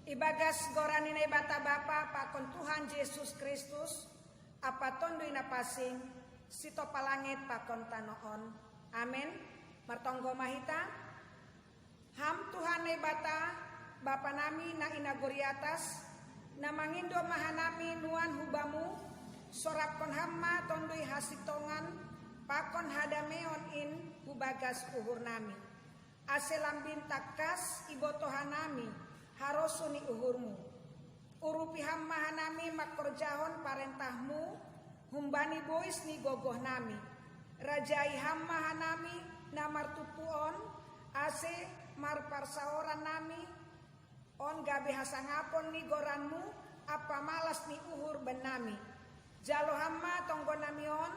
Ibagas goranina bata Bapa pakon Tuhan Yesus Kristus apa tondui napasing sito palangit pakon tanoon. Amin. Martonggo mahita. Ham Tuhan bata Bapa nami na inaguri atas na mangindo mahanami nuan hubamu sorap kon hamma tondui hasitongan pakon hadameon in hubagas uhur nami. Aselambin takas ibotohan nami harosuni uhurmu. Urupi hamma hanami makorjahon parentahmu humbani bois ni gogoh nami. Rajai hamma hanami na martupuon ase marparsaoran nami on gabe hasangapon ni goranmu apa malas ni uhur benami. Jalo hamma tonggo nami on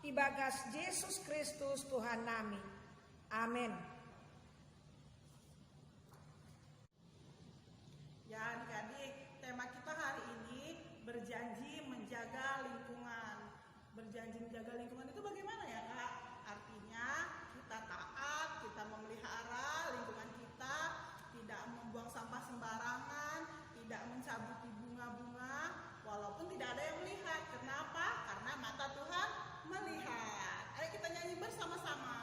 ibagas Yesus Kristus Tuhan nami. Amin. Ya adik-adik, tema kita hari ini berjanji menjaga lingkungan. Berjanji menjaga lingkungan itu bagaimana ya Kak? Artinya kita taat, kita memelihara lingkungan kita, tidak membuang sampah sembarangan, tidak mencabuti bunga-bunga, walaupun tidak ada yang melihat. Kenapa? Karena mata Tuhan melihat. Ayo kita nyanyi bersama-sama.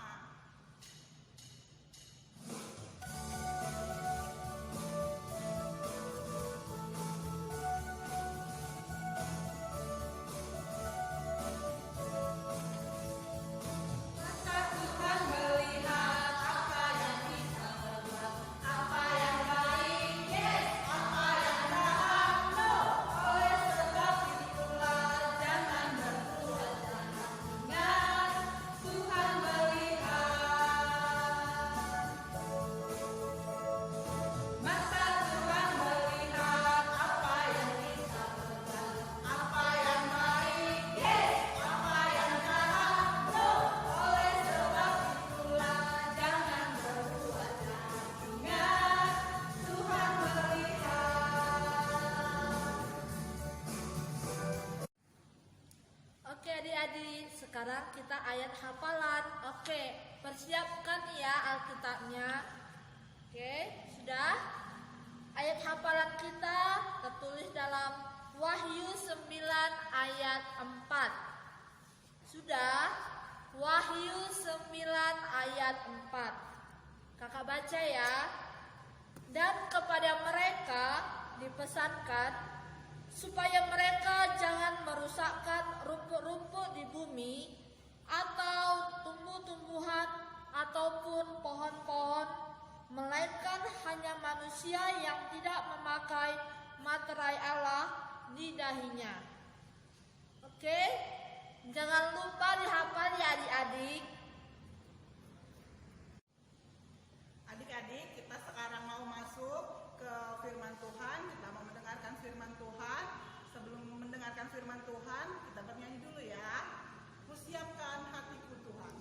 Adik-adik, sekarang kita ayat hafalan. Oke, persiapkan ya Alkitabnya. Oke, sudah? Ayat hafalan kita tertulis dalam Wahyu 9 ayat 4. Sudah? Wahyu 9 ayat 4. Kakak baca ya. Dan kepada mereka dipesankan supaya mereka jangan merusakkan rumput-rumput di bumi atau tumbuh-tumbuhan ataupun pohon-pohon, melainkan hanya manusia yang tidak memakai materai Allah di dahinya. Oke, jangan lupa dihafal ya adik-adik. Adik-adik, kita sekarang mau masuk ke firman Tuhan. Kita mau mendengarkan firman Tuhan. Sebelum mendengarkan firman Tuhan, kita bernyanyi dulu ya. Kusiapkan hatiku Tuhan.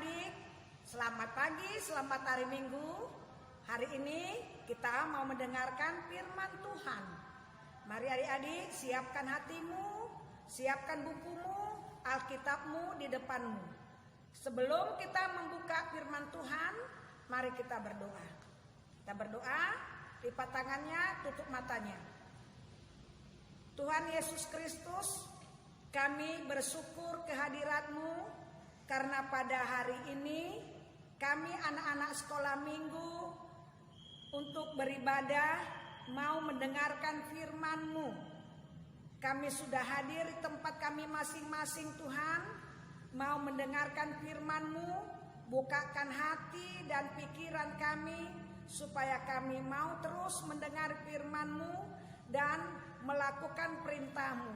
adik-adik, selamat pagi, selamat hari Minggu. Hari ini kita mau mendengarkan firman Tuhan. Mari adik-adik, siapkan hatimu, siapkan bukumu, Alkitabmu di depanmu. Sebelum kita membuka firman Tuhan, mari kita berdoa. Kita berdoa, lipat tangannya, tutup matanya. Tuhan Yesus Kristus, kami bersyukur kehadirat-Mu karena pada hari ini kami anak-anak sekolah minggu untuk beribadah mau mendengarkan firman-Mu. Kami sudah hadir di tempat kami masing-masing Tuhan, mau mendengarkan firman-Mu, bukakan hati dan pikiran kami supaya kami mau terus mendengar firman-Mu dan melakukan perintah-Mu.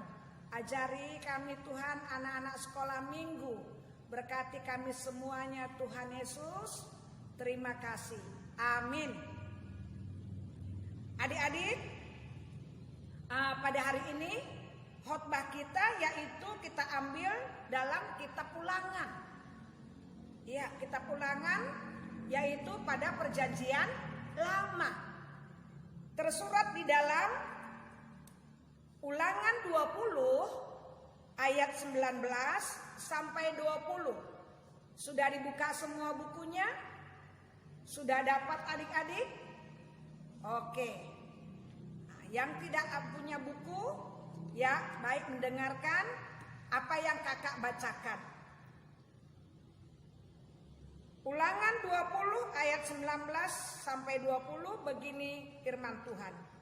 Ajari kami Tuhan anak-anak sekolah minggu. Berkati kami semuanya Tuhan Yesus. Terima kasih. Amin. Adik-adik, pada hari ini khotbah kita yaitu kita ambil dalam kitab Ulangan. Ya, kitab Ulangan yaitu pada Perjanjian Lama. Tersurat di dalam Ulangan 20 ayat 19 sampai 20. Sudah dibuka semua bukunya? Sudah dapat adik-adik? Oke. Nah, yang tidak punya buku, ya baik mendengarkan apa yang kakak bacakan. Ulangan 20 ayat 19 sampai 20 begini firman Tuhan.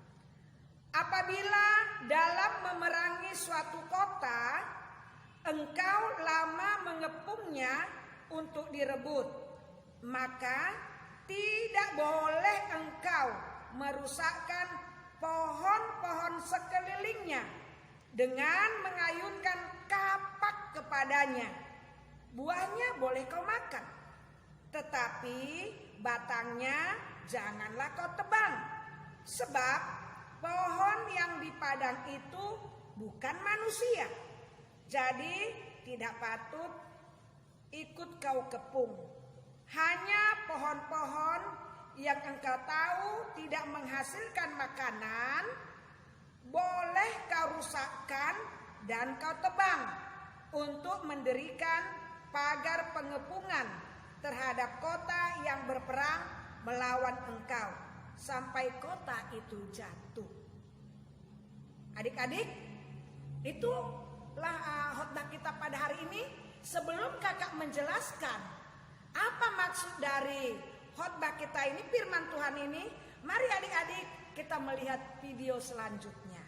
Apabila dalam memerangi suatu kota, engkau lama mengepungnya untuk direbut, maka tidak boleh engkau merusakkan pohon-pohon sekelilingnya dengan mengayunkan kapak kepadanya. Buahnya boleh kau makan, tetapi batangnya janganlah kau tebang, sebab pohon yang di padang itu bukan manusia, jadi tidak patut ikut kau kepung. Hanya pohon-pohon yang engkau tahu tidak menghasilkan makanan, boleh kau rusakkan dan kau tebang untuk mendirikan pagar pengepungan terhadap kota yang berperang melawan engkau, sampai kota itu jatuh. Adik-adik, itulah khotbah kita pada hari ini. Sebelum kakak menjelaskan apa maksud dari khotbah kita ini, firman Tuhan ini, mari adik-adik kita melihat video selanjutnya.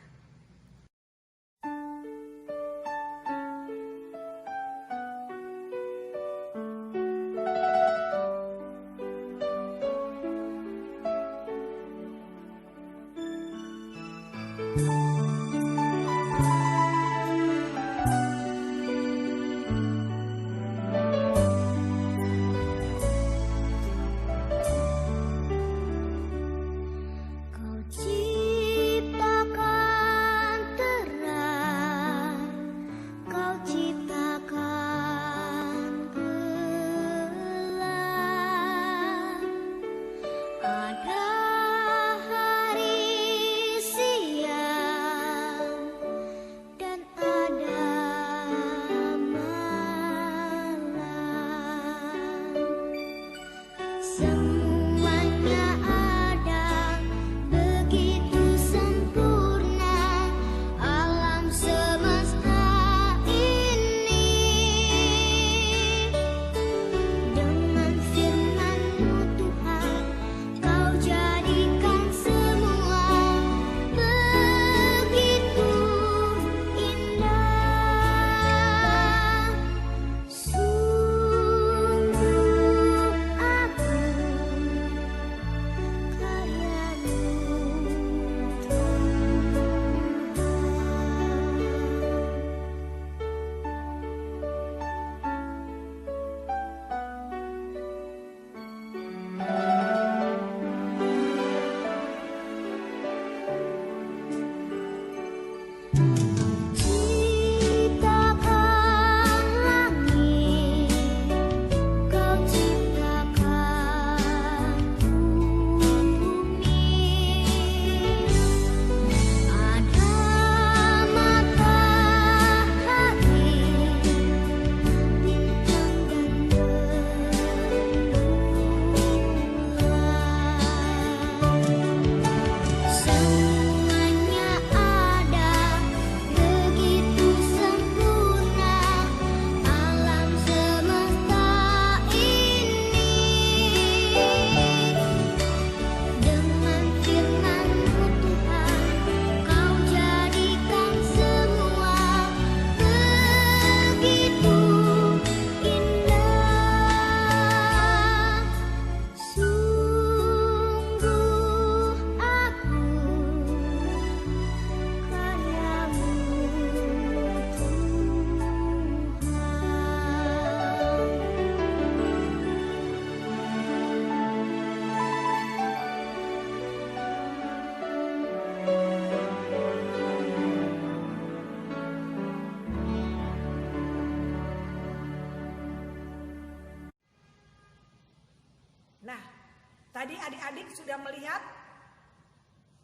Tadi adik-adik sudah melihat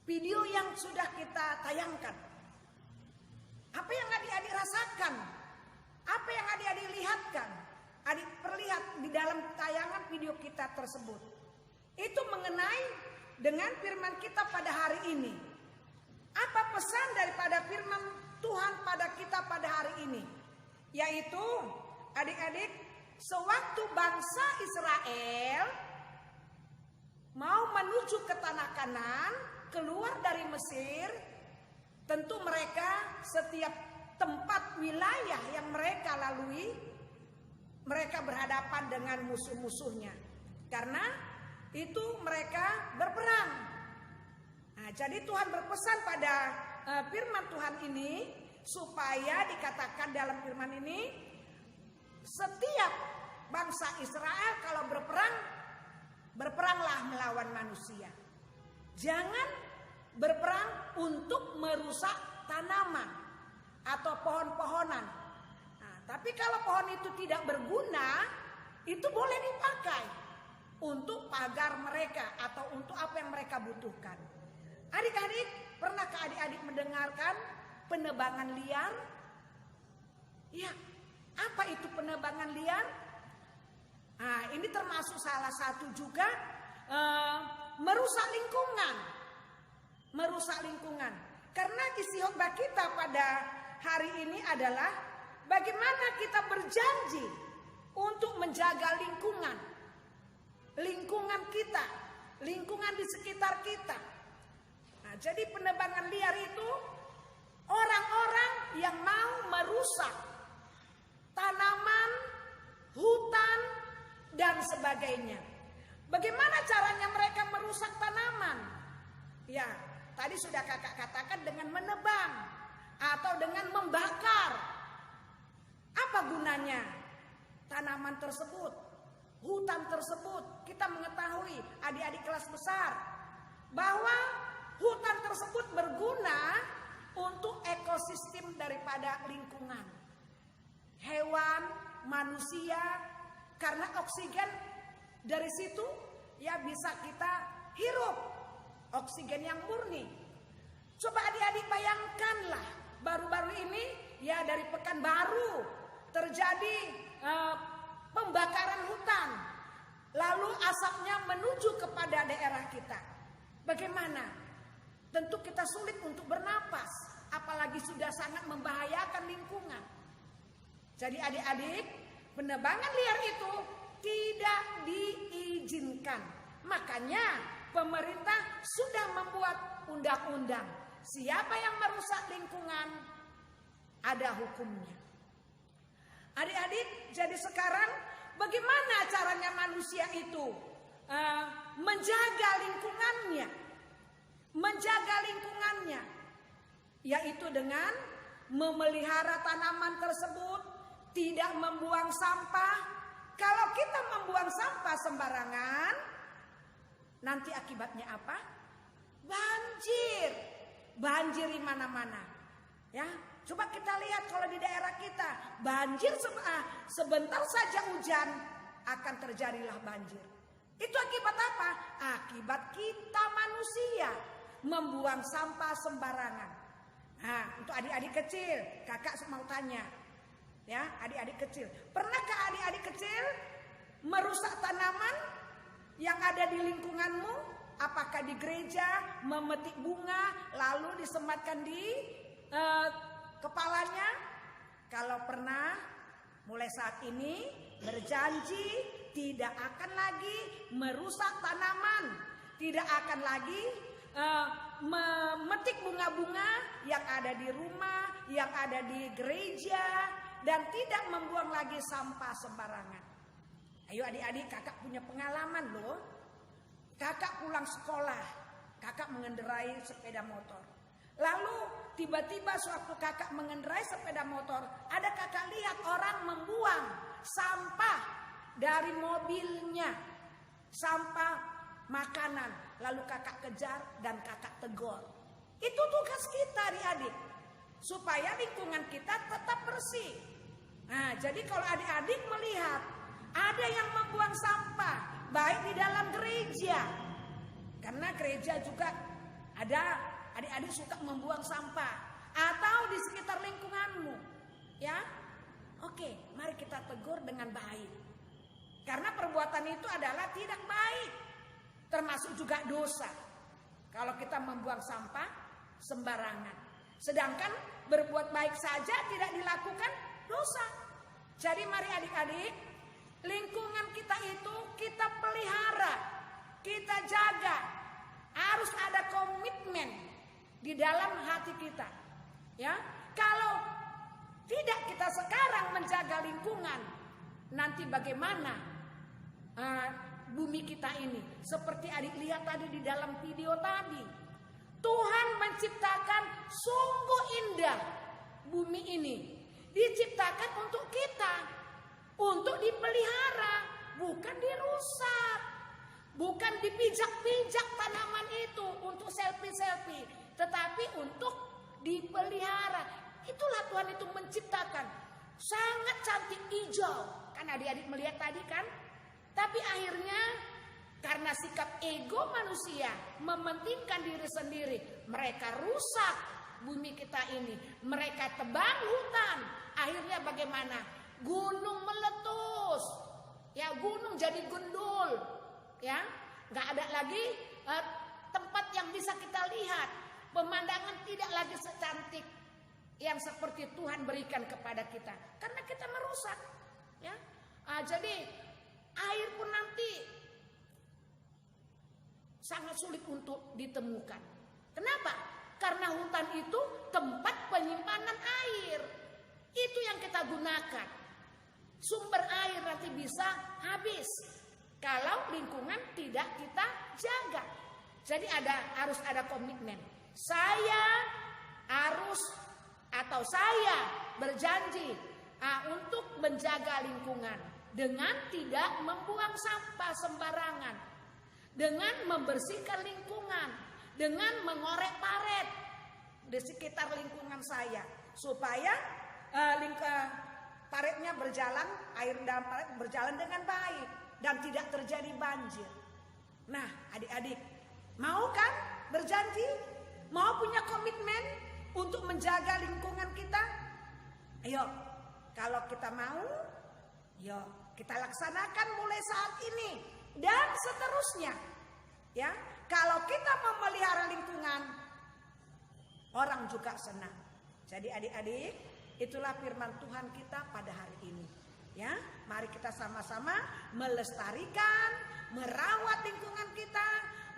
video yang sudah kita tayangkan. Apa yang adik-adik rasakan? Apa yang adik-adik lihatkan? Adik perlihat di dalam tayangan video kita tersebut. Itu mengenai dengan firman kita pada hari ini. Apa pesan daripada firman Tuhan pada kita pada hari ini? Yaitu adik-adik, sewaktu bangsa Israel mau menuju ke tanah Kanaan, keluar dari Mesir, tentu mereka setiap tempat wilayah yang mereka lalui, mereka berhadapan dengan musuh-musuhnya. Karena itu mereka berperang. Nah, jadi Tuhan berpesan pada firman Tuhan ini, supaya dikatakan dalam firman ini, setiap bangsa Israel kalau berperang, berperanglah melawan manusia. Jangan berperang untuk merusak tanaman atau pohon-pohonan. Nah, tapi kalau pohon itu tidak berguna, itu boleh dipakai untuk pagar mereka atau untuk apa yang mereka butuhkan. Adik-adik, pernahkah adik-adik mendengarkan penebangan liar? Ya, apa itu penebangan liar? Nah, ini termasuk salah satu juga merusak lingkungan. Merusak lingkungan. Karena isi khotbah kita pada hari ini adalah bagaimana kita berjanji untuk menjaga lingkungan. Lingkungan kita, lingkungan di sekitar kita. Nah, jadi penebangan liar itu orang-orang yang mau merusak tanaman, hutan, dan sebagainya. Bagaimana caranya mereka merusak tanaman? Ya, tadi sudah kakak katakan dengan menebang atau dengan membakar. Apa gunanya tanaman tersebut, hutan tersebut? Kita mengetahui adik-adik kelas besar bahwa hutan tersebut berguna untuk ekosistem daripada lingkungan. Hewan, manusia, karena oksigen dari situ ya bisa kita hirup, oksigen yang murni. Coba adik-adik bayangkanlah, baru-baru ini ya dari Pekanbaru terjadi pembakaran hutan, lalu asapnya menuju kepada daerah kita. Bagaimana? Tentu kita sulit untuk bernapas, apalagi sudah sangat membahayakan lingkungan. Jadi adik-adik, penebangan liar itu tidak diizinkan. Makanya pemerintah sudah membuat undang-undang. Siapa yang merusak lingkungan, ada hukumnya. Adik-adik, jadi sekarang bagaimana caranya manusia itu menjaga lingkungannya? Menjaga lingkungannya, yaitu dengan memelihara tanaman tersebut, tidak membuang sampah. Kalau kita membuang sampah sembarangan, nanti akibatnya apa? Banjir. Banjir di mana-mana. Ya, coba kita lihat kalau di daerah kita, banjir sebentar saja hujan akan terjadilah banjir. Itu akibat apa? Akibat kita manusia membuang sampah sembarangan. Nah, untuk adik-adik kecil, kakak mau tanya. Ya, adik-adik kecil, pernahkah adik-adik kecil merusak tanaman yang ada di lingkunganmu? Apakah di gereja memetik bunga lalu disematkan di kepalanya? Kalau pernah, mulai saat ini berjanji tidak akan lagi merusak tanaman, tidak akan lagi memetik bunga-bunga yang ada di rumah, yang ada di gereja, dan tidak membuang lagi sampah sembarangan. Ayo adik-adik, kakak punya pengalaman loh. Kakak pulang sekolah, kakak mengendarai sepeda motor. Lalu tiba-tiba suatu kakak mengendarai sepeda motor, ada kakak lihat orang membuang sampah dari mobilnya, sampah makanan. Lalu kakak kejar dan kakak tegur. Itu tugas kita adik-adik, supaya lingkungan kita tetap bersih. Nah, jadi kalau adik-adik melihat ada yang membuang sampah baik di dalam gereja. Karena gereja juga ada adik-adik suka membuang sampah atau di sekitar lingkunganmu. Ya. Oke, mari kita tegur dengan baik. Karena perbuatan itu adalah tidak baik. Termasuk juga dosa. Kalau kita membuang sampah sembarangan. Sedangkan berbuat baik saja tidak dilakukan, dosa. Jadi mari adik-adik, lingkungan kita itu kita pelihara, kita jaga. Harus ada komitmen di dalam hati kita. Ya, kalau tidak kita sekarang menjaga lingkungan, nanti bagaimana bumi kita ini? Seperti adik lihat tadi di dalam video tadi, Tuhan menciptakan sungguh indah bumi ini. Diciptakan untuk kita, untuk dipelihara, bukan dirusak, bukan dipijak-pijak tanaman itu untuk selfie-selfie, tetapi untuk dipelihara. Itulah Tuhan itu menciptakan. Sangat cantik hijau. Kan adik-adik melihat tadi kan? Tapi akhirnya karena sikap ego manusia mementingkan diri sendiri, mereka rusak bumi kita ini. Mereka tebang hutan. Akhirnya bagaimana? Gunung meletus. Ya, gunung jadi gundul. Ya, nggak ada lagi tempat yang bisa kita lihat. Pemandangan tidak lagi secantik yang seperti Tuhan berikan kepada kita. Karena kita merusak. Ya, jadi air pun nanti sangat sulit untuk ditemukan. Kenapa? Karena hutan itu tempat penyimpanan air. Itu yang kita gunakan. Sumber air nanti bisa habis kalau lingkungan tidak kita jaga. Jadi harus ada komitmen. Saya berjanji untuk menjaga lingkungan dengan tidak membuang sampah sembarangan, dengan membersihkan lingkungan, dengan mengorek paret di sekitar lingkungan saya supaya paretnya berjalan, air dalam paret berjalan dengan baik dan tidak terjadi banjir. Nah, adik-adik, mau kan berjanji? Mau punya komitmen untuk menjaga lingkungan kita? Ayo, kalau kita mau, yuk kita laksanakan mulai saat ini dan seterusnya. Ya, kalau kita memelihara lingkungan, orang juga senang. Jadi adik-adik, itulah firman Tuhan kita pada hari ini. Ya, mari kita sama-sama melestarikan, merawat lingkungan kita,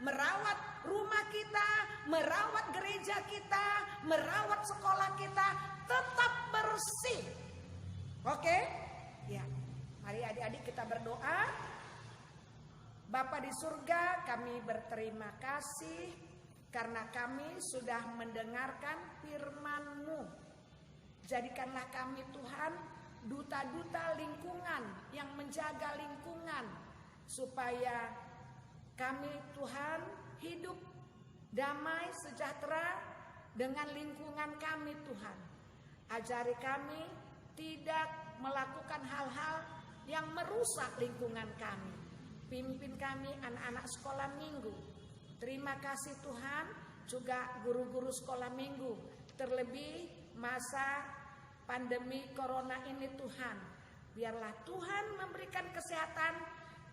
merawat rumah kita, merawat gereja kita, merawat sekolah kita, tetap bersih. Oke? Ya. Mari adik-adik kita berdoa. Bapa di surga, kami berterima kasih karena kami sudah mendengarkan firman-Mu. Jadikanlah kami Tuhan duta-duta lingkungan yang menjaga lingkungan supaya kami Tuhan hidup damai sejahtera dengan lingkungan kami Tuhan. Ajari kami tidak melakukan hal-hal yang merusak lingkungan kami. Pimpin kami anak-anak sekolah minggu. Terima kasih Tuhan, juga guru-guru sekolah minggu. Terlebih masa pandemi corona ini Tuhan. Biarlah Tuhan memberikan kesehatan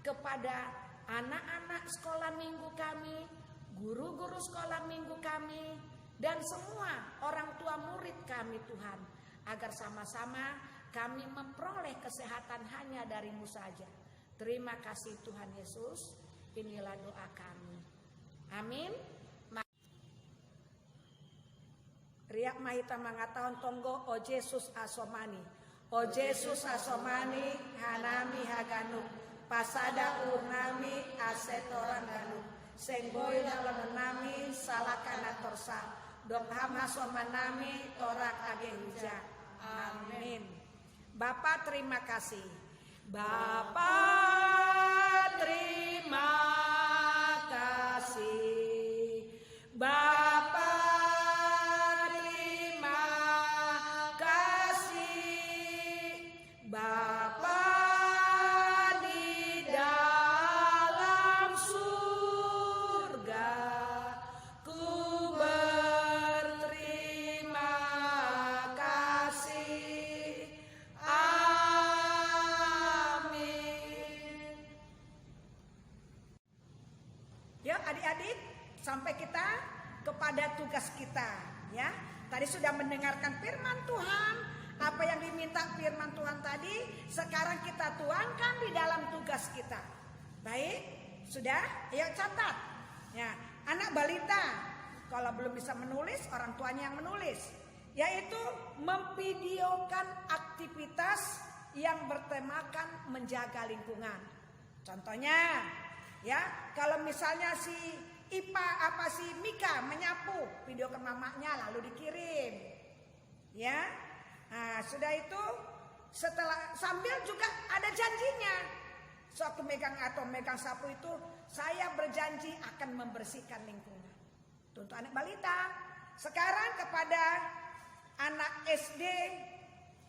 kepada anak-anak sekolah minggu kami, guru-guru sekolah minggu kami, dan semua orang tua murid kami Tuhan. Agar sama-sama kami memperoleh kesehatan hanya dari-Mu saja. Terima kasih Tuhan Yesus. Inilah doa kami. Amin. Riak mahita mangataon tonggo o Jesus asomani. O Jesus asomani hanami haganu. Pasada urnami asetoran ganu. Senggoy dalam nami salakana torsa. Dokham hasomanami torak agehuja. Amin. Bapak terima kasih. Bapak terima kasih. Bapak terima kasih. Bapak di dalam adik-adik sampai kita kepada tugas kita ya. Tadi sudah mendengarkan firman Tuhan, apa yang diminta firman Tuhan tadi sekarang kita tuangkan di dalam tugas kita. Baik, sudah? Ayo catat. Ya, anak balita kalau belum bisa menulis, orang tuanya yang menulis, yaitu memvideokan aktivitas yang bertemakan menjaga lingkungan. Contohnya, ya, kalau misalnya si Mika menyapu, video ke mamanya lalu dikirim. Ya. Nah, sudah itu setelah sambil juga ada janjinya. Suatu megang sapu itu saya berjanji akan membersihkan lingkungan. Untuk anak balita. Sekarang kepada anak SD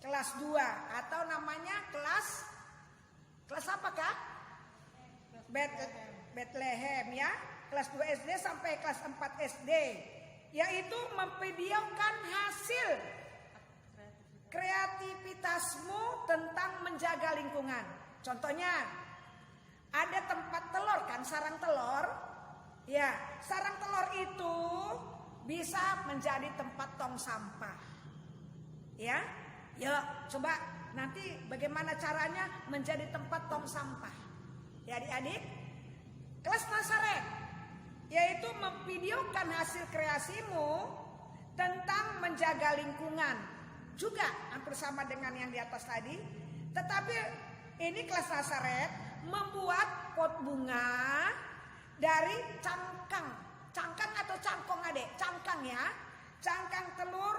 kelas 2 atau namanya kelas apa Kak? Bethlehem ya. Kelas 2 SD sampai kelas 4 SD, yaitu memvideokan hasil kreativitasmu tentang menjaga lingkungan. Contohnya, ada tempat telur kan, sarang telur. Ya, sarang telur itu bisa menjadi tempat tong sampah. Ya, yuk coba nanti bagaimana caranya menjadi tempat tong sampah. Ya adik-adik, kelas Nasaret, yaitu memvideokan hasil kreasimu tentang menjaga lingkungan. Juga hampir sama dengan yang di atas tadi. Tetapi ini kelas Nasaret membuat pot bunga dari cangkang atau cangkong adek. Cangkang ya. Cangkang telur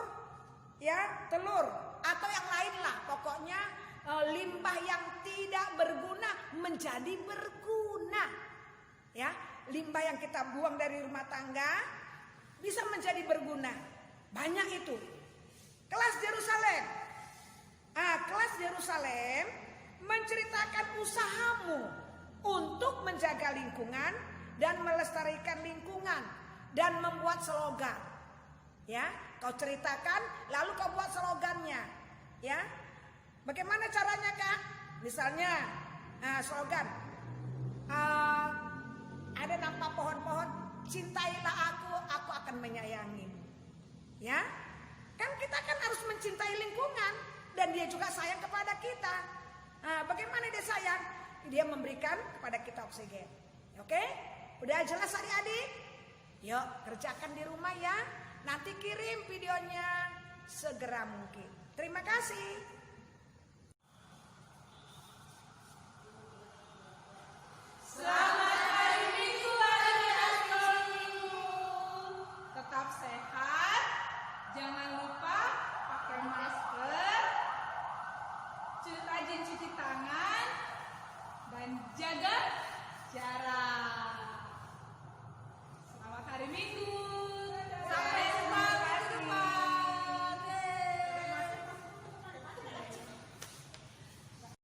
ya, telur atau yang lain lah. Pokoknya limbah yang tidak berguna menjadi berguna. Ya. Limbah yang kita buang dari rumah tangga bisa menjadi berguna. Banyak itu. Kelas Yerusalem. Kelas Yerusalem menceritakan usahamu untuk menjaga lingkungan dan melestarikan lingkungan dan membuat slogan. Ya, kau ceritakan lalu kau buat slogannya. Ya. Bagaimana caranya, Kak? Misalnya slogan ada nampak pohon-pohon, cintailah aku akan menyayangi. Ya, kan kita kan harus mencintai lingkungan dan dia juga sayang kepada kita. Bagaimana dia sayang? Dia memberikan kepada kita oksigen. Oke? Udah jelas adik-adik? Yuk kerjakan di rumah ya. Nanti kirim videonya segera mungkin. Terima kasih.